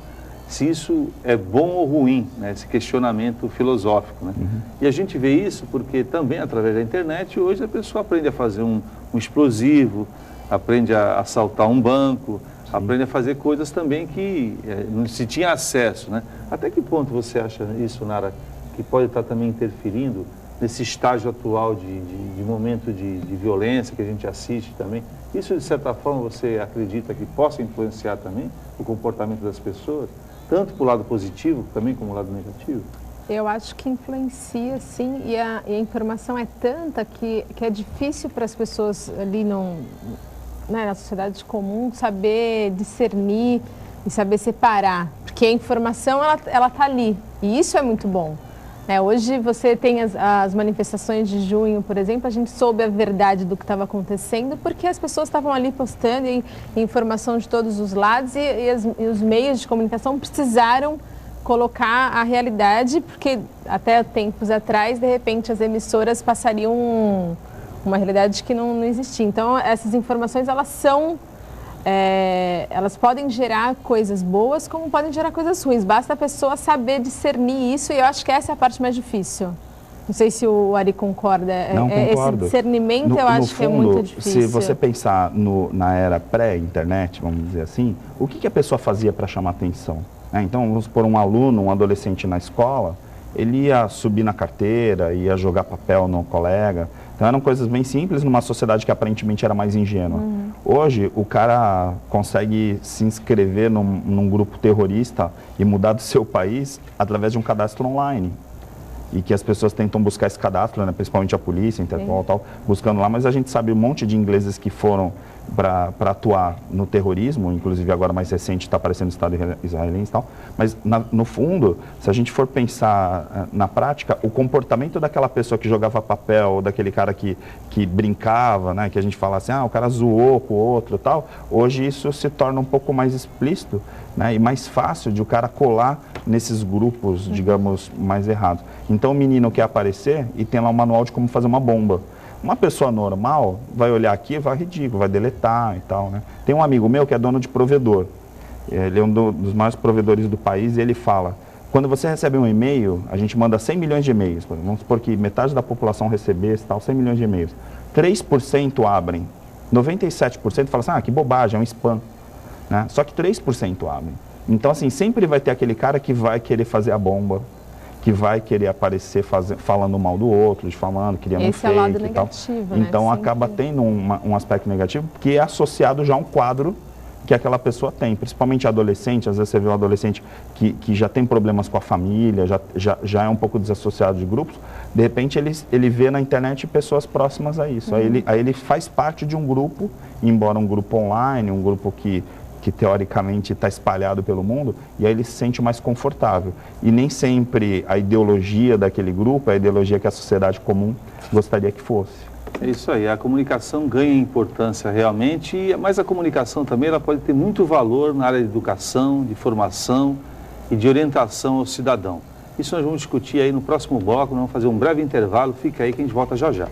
se isso é bom ou ruim, né, esse questionamento filosófico, né? E a gente vê isso porque também através da internet hoje a pessoa aprende a fazer um explosivo, aprende a assaltar um banco, aprende a fazer coisas também que não se tinha acesso, né? Até que ponto você acha isso, Nara, que pode estar também interferindo nesse estágio atual de momento de violência que a gente assiste também? Isso, de certa forma, você acredita que possa influenciar também o comportamento das pessoas, tanto para o lado positivo também como o lado negativo? Eu acho que influencia, sim, e a informação é tanta que é difícil para as pessoas ali na sociedade comum saber discernir e saber separar, porque a informação ela está ali, e isso é muito bom. Hoje você tem as manifestações de junho, por exemplo, a gente soube a verdade do que estava acontecendo porque as pessoas estavam ali postando informação de todos os lados e os meios de comunicação precisaram colocar a realidade, porque até tempos atrás, de repente, as emissoras passariam uma realidade que não existia. Então, essas informações, elas são... elas podem gerar coisas boas, como podem gerar coisas ruins. Basta a pessoa saber discernir isso, e eu acho que essa é a parte mais difícil. Não sei se o Ari concorda. Não, concordo. Esse discernimento eu acho que é muito difícil. Se você pensar na era pré-internet, vamos dizer assim, o que a pessoa fazia para chamar atenção? Então, vamos supor, um aluno, um adolescente na escola, ele ia subir na carteira, ia jogar papel no colega. Então, eram coisas bem simples numa sociedade que aparentemente era mais ingênua. Hoje, o cara consegue se inscrever num grupo terrorista e mudar do seu país através de um cadastro online. E que as pessoas tentam buscar esse cadastro, né, principalmente a polícia, Interpol e tal, buscando lá, mas a gente sabe um monte de ingleses que foram para atuar no terrorismo, inclusive agora mais recente está aparecendo o Estado israelense e tal, mas no fundo, se a gente for pensar na prática, o comportamento daquela pessoa que jogava papel, ou daquele cara que brincava, né, que a gente fala assim, o cara zoou com o outro e tal, hoje isso se torna um pouco mais explícito, né, e mais fácil de o cara colar nesses grupos, digamos, mais errados. Então o menino quer aparecer e tem lá um manual de como fazer uma bomba. Uma pessoa normal vai olhar aqui e vai ridículo, vai deletar e tal, né? Tem um amigo meu que é dono de provedor. Ele é um dos maiores provedores do país e ele fala, quando você recebe um e-mail, a gente manda 100 milhões de e-mails. Vamos supor que metade da população recebesse, 100 milhões de e-mails. 3% abrem. 97% falam assim, que bobagem, é um spam. Né? Só que 3% abrem. Então, assim, sempre vai ter aquele cara que vai querer fazer a bomba, que vai querer aparecer falando mal do outro, difamando, criando um fake é o lado e tal. Negativo, né? Então acaba tendo um aspecto negativo que é associado já a um quadro que aquela pessoa tem, principalmente adolescente. Às vezes você vê um adolescente que já tem problemas com a família, já é um pouco desassociado de grupos, de repente ele vê na internet pessoas próximas a isso. Aí ele faz parte de um grupo, embora um grupo online, um grupo que teoricamente está espalhado pelo mundo, e aí ele se sente mais confortável. E nem sempre a ideologia daquele grupo é a ideologia que a sociedade comum gostaria que fosse. É isso aí, a comunicação ganha importância realmente, mas a comunicação também ela pode ter muito valor na área de educação, de formação e de orientação ao cidadão. Isso nós vamos discutir aí no próximo bloco, nós vamos fazer um breve intervalo, fica aí que a gente volta já já.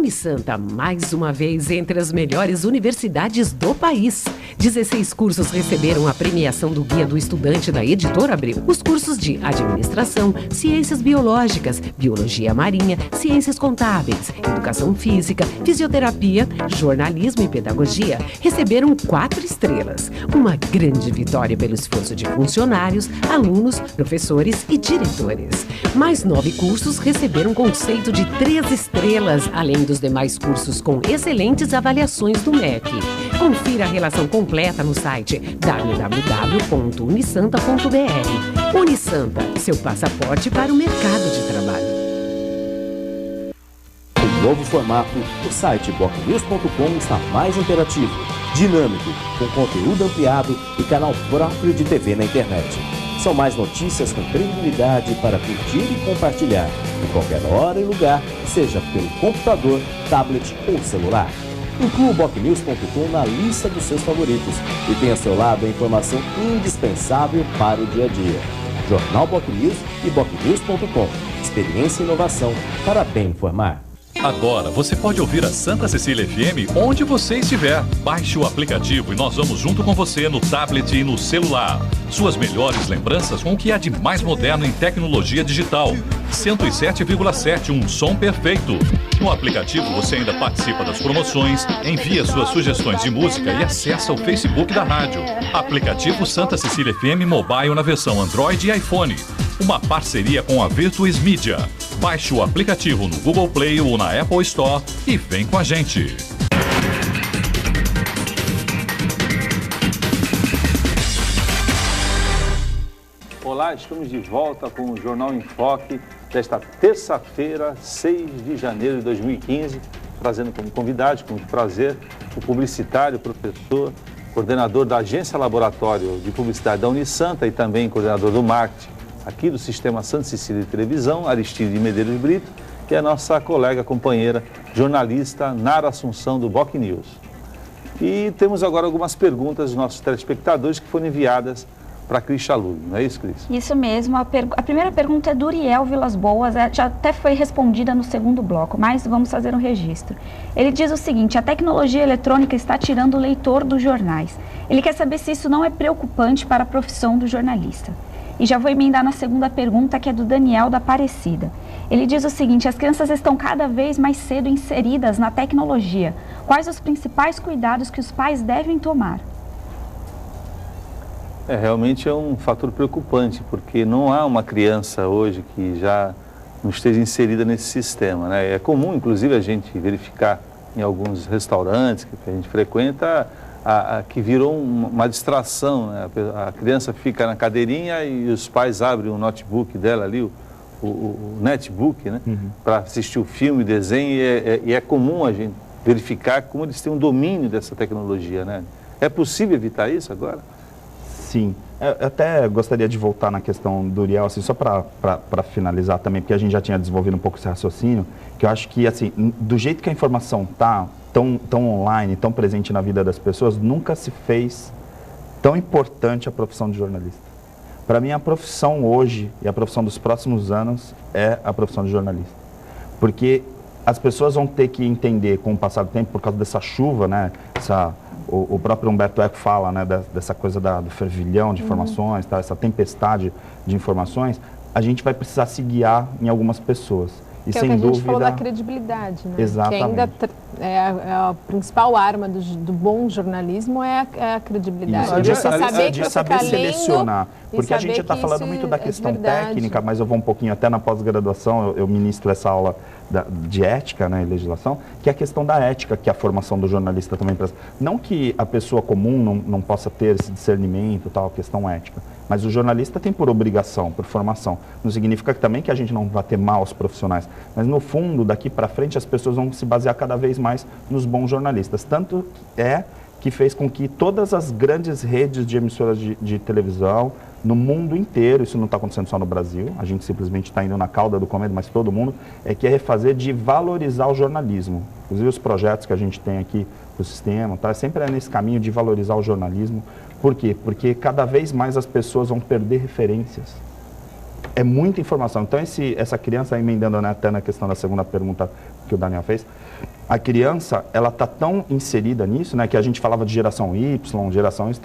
Unisanta, mais uma vez entre as melhores universidades do país. 16 cursos receberam a premiação do Guia do Estudante da Editora Abril. Os cursos de Administração, Ciências Biológicas, Biologia Marinha, Ciências Contábeis, Educação Física, Fisioterapia, Jornalismo e Pedagogia receberam 4 estrelas. Uma grande vitória pelo esforço de funcionários, alunos, professores e diretores. Mais 9 cursos receberam conceito de 3 estrelas, além dos demais cursos com excelentes avaliações do MEC. Confira a relação completa no site www.unisanta.br. Unisanta, seu passaporte para o mercado de trabalho. Com o novo formato, o site bocnews.com está mais interativo, dinâmico, com conteúdo ampliado e canal próprio de TV na internet. São mais notícias com credibilidade para curtir e compartilhar, em qualquer hora e lugar, seja pelo computador, tablet ou celular. Inclua o bocnews.com na lista dos seus favoritos e tenha ao seu lado a informação indispensável para o dia a dia. Jornal Bocnews e bocnews.com. Experiência e inovação para bem informar. Agora você pode ouvir a Santa Cecília FM onde você estiver. Baixe o aplicativo e nós vamos junto com você no tablet e no celular. Suas melhores lembranças com o que há de mais moderno em tecnologia digital. 107,7, um som perfeito. No aplicativo você ainda participa das promoções, envia suas sugestões de música e acessa o Facebook da rádio. Aplicativo Santa Cecília FM Mobile na versão Android e iPhone. Uma parceria com a Virtuis Media. Baixe o aplicativo no Google Play ou na Apple Store e vem com a gente. Olá, estamos de volta com o Jornal em Foque desta terça-feira, 6 de janeiro de 2015, trazendo como convidado, com muito prazer, o publicitário, professor, coordenador da Agência Laboratório de Publicidade da Unisanta e também coordenador do marketing aqui do Sistema Santa Cecília de Televisão, Aristide Medeiros Brito, que é a nossa colega, companheira, jornalista Nara Assunção, do Boc News. E temos agora algumas perguntas dos nossos telespectadores que foram enviadas para Cris Chalub, não é isso, Cris? Isso mesmo. A primeira pergunta é do Uriel Vilas Boas, já até foi respondida no segundo bloco, mas vamos fazer um registro. Ele diz o seguinte: a tecnologia eletrônica está tirando o leitor dos jornais. Ele quer saber se isso não é preocupante para a profissão do jornalista. E já vou emendar na segunda pergunta, que é do Daniel da Aparecida. Ele diz o seguinte: as crianças estão cada vez mais cedo inseridas na tecnologia. Quais os principais cuidados que os pais devem tomar? Realmente é um fator preocupante, porque não há uma criança hoje que já não esteja inserida nesse sistema, né? É comum, inclusive, a gente verificar em alguns restaurantes que a gente frequenta, que virou uma distração, né? A criança fica na cadeirinha e os pais abrem o notebook dela ali, o netbook, né? Para assistir o filme, o desenho, e é comum a gente verificar como eles têm um domínio dessa tecnologia, né? É possível evitar isso agora? Sim, eu até gostaria de voltar na questão do Uriel, assim, só para finalizar também, porque a gente já tinha desenvolvido um pouco esse raciocínio, que eu acho que, assim, do jeito que a informação está tão online, tão presente na vida das pessoas, nunca se fez tão importante a profissão de jornalista. Para mim, a profissão hoje e a profissão dos próximos anos é a profissão de jornalista. Porque as pessoas vão ter que entender, com o passar do tempo, por causa dessa chuva, né, o próprio Humberto Eco fala, né, dessa coisa do fervilhão de informações, tá, essa tempestade de informações, a gente vai precisar se guiar em algumas pessoas. E que sem é o que a gente dúvida, falou da credibilidade, né? Exatamente. Que ainda é a principal arma do bom jornalismo é a credibilidade. De saber selecionar. Porque a gente está falando muito da questão técnica, mas eu vou um pouquinho até na pós-graduação, eu ministro essa aula de ética, né, e legislação, que é a questão da ética, que a formação do jornalista também presta. Não que a pessoa comum não possa ter esse discernimento, tal, questão ética, mas o jornalista tem por obrigação, por formação. Não significa também que a gente não vai ter maus profissionais, mas no fundo, daqui para frente, as pessoas vão se basear cada vez mais nos bons jornalistas. Tanto é que fez com que todas as grandes redes de emissoras de televisão, no mundo inteiro, isso não está acontecendo só no Brasil, a gente simplesmente está indo na cauda do cometa, mas todo mundo, quer refazer de valorizar o jornalismo. Inclusive os projetos que a gente tem aqui para o sistema, tá? Sempre é nesse caminho de valorizar o jornalismo. Por quê? Porque cada vez mais as pessoas vão perder referências. É muita informação. Então essa criança, emendando, né, até na questão da segunda pergunta que o Daniel fez, a criança, ela está tão inserida nisso, né, que a gente falava de geração Y,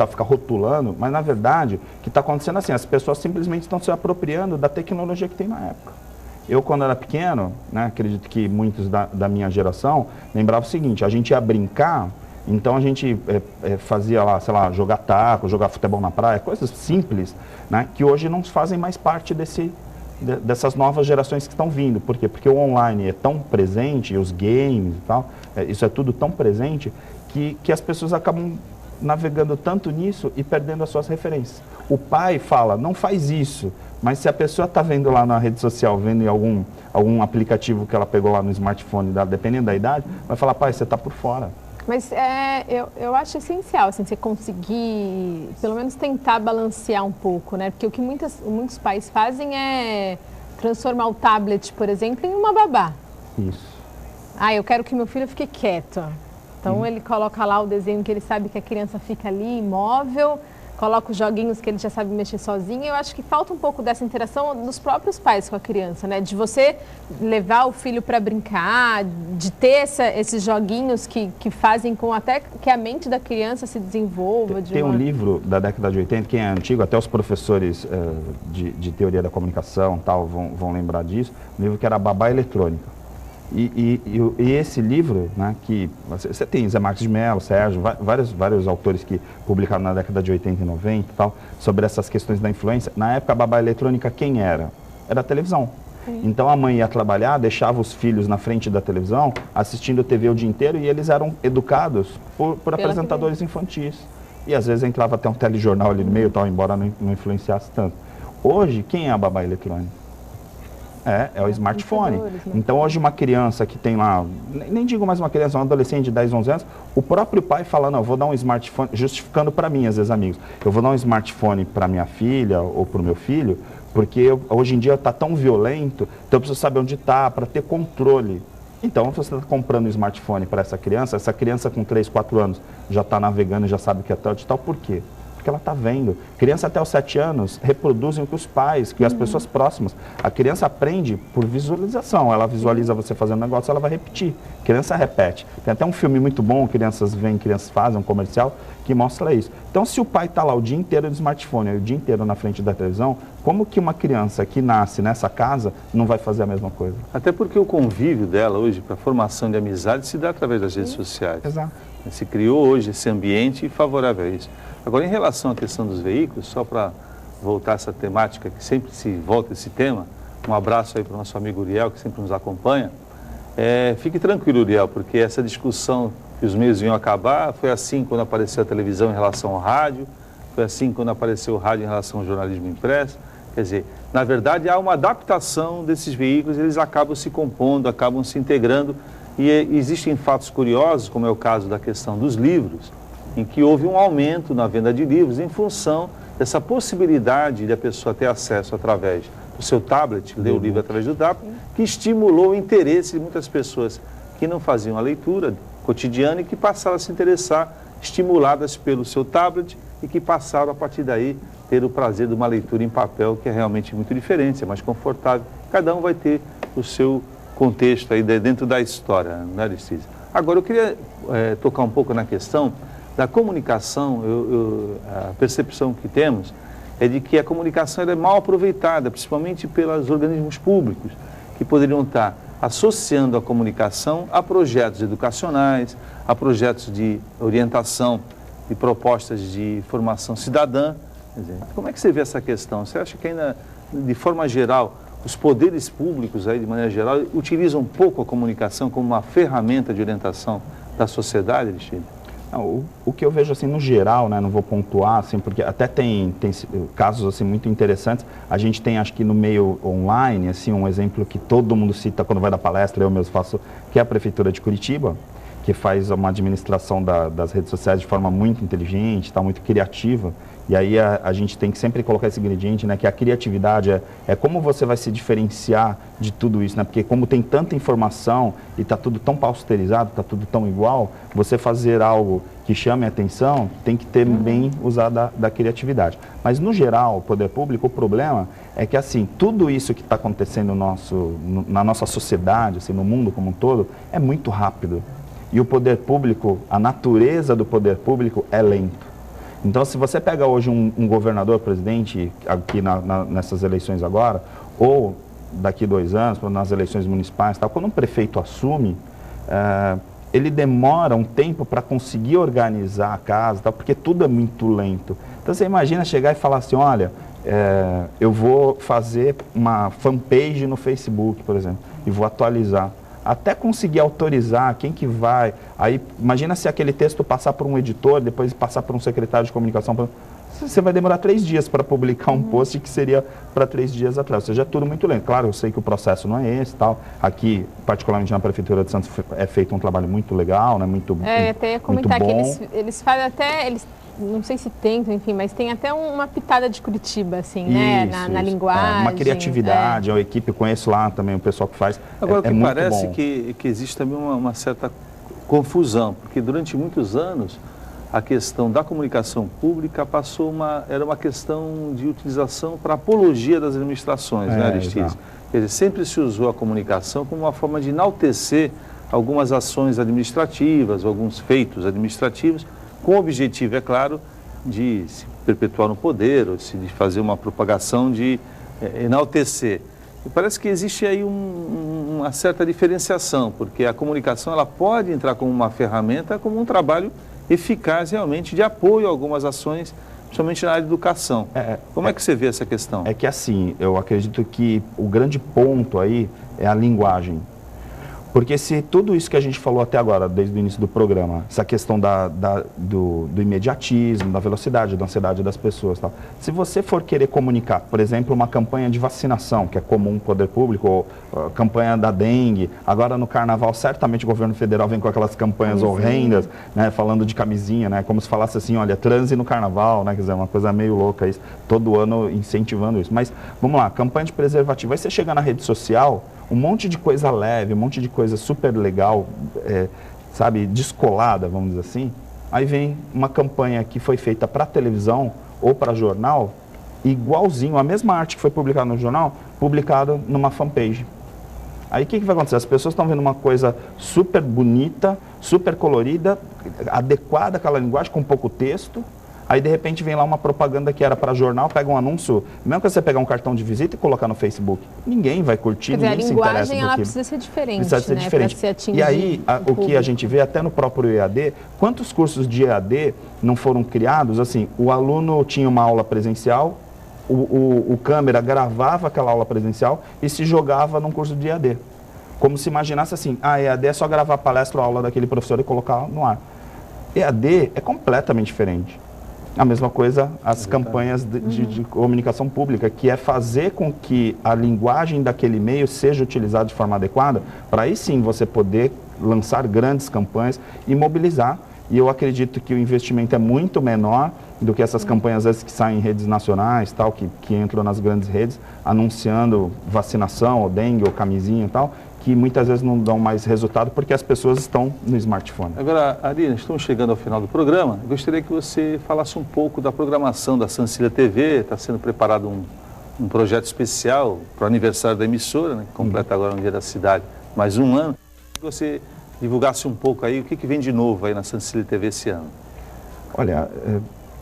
fica rotulando, mas na verdade, o que está acontecendo assim, as pessoas simplesmente estão se apropriando da tecnologia que tem na época. Eu, quando era pequeno, né, acredito que muitos da minha geração lembravam o seguinte: a gente ia brincar, então a gente fazia lá, sei lá, jogar taco, jogar futebol na praia, coisas simples, né, que hoje não fazem mais parte dessas novas gerações que estão vindo. Por quê? Porque o online é tão presente, os games e tal, isso é tudo tão presente, que as pessoas acabam navegando tanto nisso e perdendo as suas referências. O pai fala, não faz isso, mas se a pessoa está vendo lá na rede social, vendo em algum aplicativo que ela pegou lá no smartphone dela, dependendo da idade, vai falar, pai, você está por fora. Mas eu acho essencial, assim, você conseguir, pelo menos tentar balancear um pouco, né? Porque o que muitos pais fazem é transformar o tablet, por exemplo, em uma babá. Isso. Eu quero que meu filho fique quieto. Então ele coloca lá o desenho que ele sabe que a criança fica ali, imóvel, coloca os joguinhos que ele já sabe mexer sozinho. Eu acho que falta um pouco dessa interação dos próprios pais com a criança, né? De você levar o filho para brincar, de ter esses joguinhos que fazem com até que a mente da criança se desenvolva. Tem um livro da década de 80, quem é antigo, até os professores de teoria da comunicação tal, vão lembrar disso, um livro que era Babá Eletrônica. E esse livro, né, que você tem Zé Marques de Mello, Sérgio, vários autores que publicaram na década de 80 e 90 e tal, sobre essas questões da influência. Na época, a babá eletrônica quem era? Era a televisão. Sim. Então a mãe ia trabalhar, deixava os filhos na frente da televisão, assistindo TV o dia inteiro, e eles eram educados por apresentadores infantis. E às vezes entrava até um telejornal ali no meio, tal, embora não influenciasse tanto. Hoje, quem é a babá eletrônica? É o smartphone. Então hoje uma criança que tem lá, nem digo mais uma criança, um adolescente de 10, 11 anos, o próprio pai fala, não, eu vou dar um smartphone, justificando para mim, às vezes amigos, eu vou dar um smartphone para minha filha ou para o meu filho, Porque hoje em dia está tão violento, então eu preciso saber onde está para ter controle. Então, se você está comprando um smartphone para essa criança com 3, 4 anos já está navegando, já sabe o que é touch e tal, por quê? Porque ela está vendo. Criança até os 7 anos reproduzem o que os pais, que as pessoas próximas. A criança aprende por visualização. Ela visualiza você fazendo um negócio, ela vai repetir. A criança repete. Tem até um filme muito bom, crianças veem, crianças fazem, um comercial, que mostra isso. Então, se o pai está lá o dia inteiro no smartphone, o dia inteiro na frente da televisão, como que uma criança que nasce nessa casa não vai fazer a mesma coisa? Até porque o convívio dela hoje, para a formação de amizade, se dá através das redes sociais. Exato. Se criou hoje esse ambiente favorável a isso. Agora, em relação à questão dos veículos, só para voltar a essa temática, que sempre se volta esse tema, um abraço aí para o nosso amigo Uriel, que sempre nos acompanha. Fique tranquilo, Uriel, porque essa discussão que os meios iam acabar, foi assim quando apareceu a televisão em relação ao rádio, foi assim quando apareceu o rádio em relação ao jornalismo impresso. Quer dizer, na verdade, há uma adaptação desses veículos, eles acabam se compondo, acabam se integrando, e existem fatos curiosos, como é o caso da questão dos livros, em que houve um aumento na venda de livros em função dessa possibilidade de a pessoa ter acesso através do seu tablet, ler o livro através do tablet, que estimulou o interesse de muitas pessoas que não faziam a leitura cotidiana e que passaram a se interessar, estimuladas pelo seu tablet e que passaram a partir daí ter o prazer de uma leitura em papel, que é realmente muito diferente, é mais confortável. Cada um vai ter o seu contexto aí dentro da história, né, Aristides? Agora, eu queria tocar um pouco na questão da comunicação. A percepção que temos é de que a comunicação é mal aproveitada, principalmente pelos organismos públicos, que poderiam estar associando a comunicação a projetos educacionais, a projetos de orientação e propostas de formação cidadã. Quer dizer, como é que você vê essa questão? Você acha que ainda, de forma geral, os poderes públicos, aí, de maneira geral, utilizam pouco a comunicação como uma ferramenta de orientação da sociedade, Aristides? O que eu vejo assim no geral, né, não vou pontuar, assim, porque até tem casos assim muito interessantes. A gente tem, acho que no meio online, assim, um exemplo que todo mundo cita quando vai dar palestra, eu mesmo faço, que é a Prefeitura de Curitiba, que faz uma administração das redes sociais de forma muito inteligente, tá, muito criativa. E aí a gente tem que sempre colocar esse ingrediente, né, que a criatividade é como você vai se diferenciar de tudo isso, né? Porque como tem tanta informação e está tudo tão pausterizado, está tudo tão igual, você fazer algo que chame a atenção tem que ter bem usado da criatividade. Mas no geral, o poder público, o problema é que assim, tudo isso que está acontecendo na nossa sociedade, assim, no mundo como um todo, é muito rápido. E o poder público, a natureza do poder público é lento. Então, se você pega hoje um governador, presidente, aqui nessas eleições agora, ou daqui 2 anos, nas eleições municipais, tal, quando um prefeito assume, ele demora um tempo para conseguir organizar a casa, tal, porque tudo é muito lento. Então, você imagina chegar e falar assim, olha, eu vou fazer uma fanpage no Facebook, por exemplo, e vou atualizar. Até conseguir autorizar quem que vai, aí imagina se aquele texto passar por um editor, depois passar por um secretário de comunicação, você vai demorar 3 dias para publicar um post que seria para 3 dias atrás, ou seja, é tudo muito lento. Claro, eu sei que o processo não é esse, tal. Aqui, particularmente na Prefeitura de Santos, é feito um trabalho muito legal, né? Muito bom. Até ia comentar que eles fazem até, não sei se tentam, enfim, mas tem até uma pitada de Curitiba, assim, né? Na linguagem. Uma criatividade, a equipe, eu conheço lá também o pessoal que faz. Agora, o que parece que existe também uma certa confusão, porque durante muitos anos a questão da comunicação pública era uma questão de utilização para apologia das administrações, né, Aristides? Quer dizer, sempre se usou a comunicação como uma forma de enaltecer algumas ações administrativas, alguns feitos administrativos, com o objetivo, é claro, de se perpetuar no poder, ou de fazer uma propagação de enaltecer. E parece que existe aí uma certa diferenciação, porque a comunicação ela pode entrar como uma ferramenta, como um trabalho eficaz realmente de apoio a algumas ações, principalmente na área de educação. Como é que você vê essa questão? É que assim, eu acredito que o grande ponto aí é a linguagem. Porque se tudo isso que a gente falou até agora, desde o início do programa, essa questão do imediatismo, da velocidade, da ansiedade das pessoas, tal, se você for querer comunicar, por exemplo, uma campanha de vacinação, que é comum no poder público, ou campanha da dengue, agora no carnaval, certamente o governo federal vem com aquelas campanhas horrendas, né, falando de camisinha, né, como se falasse assim, olha, transe no carnaval, né, quer dizer, uma coisa meio louca isso, todo ano incentivando isso. Mas, vamos lá, campanha de preservativo, aí você chega na rede social, um monte de coisa leve, um monte de coisa super legal, sabe, descolada, vamos dizer assim. Aí vem uma campanha que foi feita para televisão ou para jornal, igualzinho, a mesma arte que foi publicada no jornal, publicada numa fanpage. Aí o que vai acontecer? As pessoas estão vendo uma coisa super bonita, super colorida, adequada àquela linguagem, com pouco texto. Aí, de repente, vem lá uma propaganda que era para jornal, pega um anúncio, mesmo que você pegar um cartão de visita e colocar no Facebook, ninguém vai curtir, ninguém se interessa por aquilo. A linguagem, ela precisa ser diferente, precisa ser diferente. Para se atingir e aí, o que a gente vê até no próprio EAD, quantos cursos de EAD não foram criados? Assim, o aluno tinha uma aula presencial, o câmera gravava aquela aula presencial e se jogava num curso de EAD. Como se imaginasse assim, EAD é só gravar a palestra ou a aula daquele professor e colocar no ar. EAD é completamente diferente. A mesma coisa as campanhas de comunicação pública, que é fazer com que a linguagem daquele meio seja utilizada de forma adequada, para aí sim você poder lançar grandes campanhas e mobilizar. E eu acredito que o investimento é muito menor do que essas campanhas às vezes que saem em redes nacionais, tal, que entram nas grandes redes, anunciando vacinação, ou dengue, ou camisinha e tal, que muitas vezes não dão mais resultado porque as pessoas estão no smartphone. Agora, Ari, estamos chegando ao final do programa. Eu gostaria que você falasse um pouco da programação da Sansília TV. Está sendo preparado um projeto especial para o aniversário da emissora, né, que completa agora no Dia da Cidade mais um ano. Que você divulgasse um pouco aí o que vem de novo aí na Sansília TV esse ano. Olha,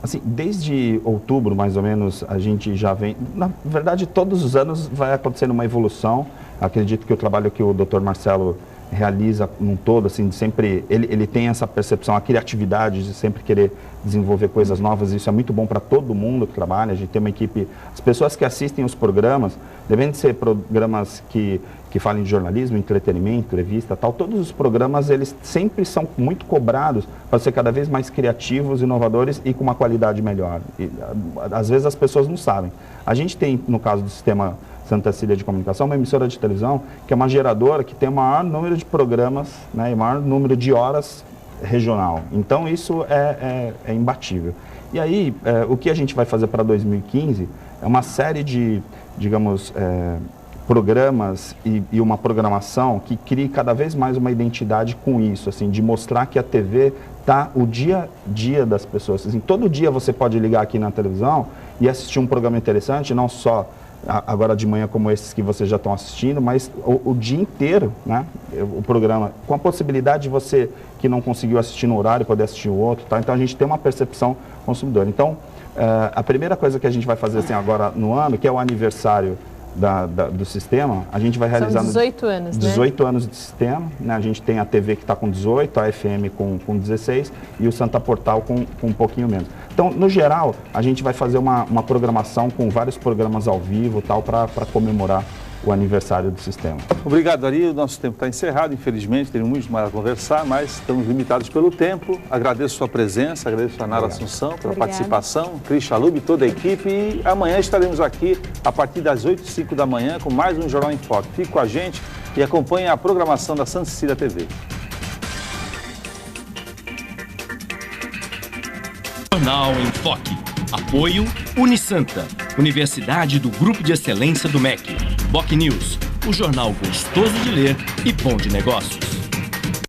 assim, desde outubro, mais ou menos, a gente já vem... Na verdade, todos os anos vai acontecendo uma evolução. Acredito que o trabalho que o Dr. Marcelo realiza num todo, assim, sempre, ele tem essa percepção, a criatividade de sempre querer desenvolver coisas novas. Isso é muito bom para todo mundo que trabalha. A gente tem uma equipe, as pessoas que assistem os programas, devem ser programas que falem de jornalismo, entretenimento, entrevista, tal. Todos os programas, eles sempre são muito cobrados para ser cada vez mais criativos, inovadores e com uma qualidade melhor. E, às vezes as pessoas não sabem. A gente tem, no caso do sistema Santa Cecília de Comunicação, uma emissora de televisão que é uma geradora que tem o maior número de programas, né, e o maior número de horas regional. Então isso é imbatível. E aí, o que a gente vai fazer para 2015 é uma série de, digamos, programas e uma programação que crie cada vez mais uma identidade com isso, assim, de mostrar que a TV está o dia a dia das pessoas. Assim, todo dia você pode ligar aqui na televisão e assistir um programa interessante, não só agora de manhã como esses que vocês já estão assistindo, mas o dia inteiro, né, o programa, com a possibilidade de você que não conseguiu assistir no horário poder assistir o outro, tá? Então a gente tem uma percepção consumidora. Então, a primeira coisa que a gente vai fazer assim agora no ano, que é o aniversário do sistema, a gente vai realizar... São 18 anos, 18 anos de sistema, né? A gente tem a TV que está com 18, a FM com 16 e o Santa Portal com um pouquinho menos. Então, no geral, a gente vai fazer uma programação com vários programas ao vivo, tal, para comemorar o aniversário do sistema. Obrigado, Ari. O nosso tempo está encerrado, infelizmente, tem muito mais a conversar, mas estamos limitados pelo tempo. Agradeço a sua presença, agradeço a Nara Assunção pela participação, Cris Chalub e toda a equipe. E amanhã estaremos aqui a partir das 8h05 da manhã com mais um Jornal em Foque. Fique com a gente e acompanhe a programação da Santa Cecília TV. Jornal em Foque. Apoio Unisanta, Universidade do Grupo de Excelência do MEC. BocNews, o jornal gostoso de ler e bom de negócios.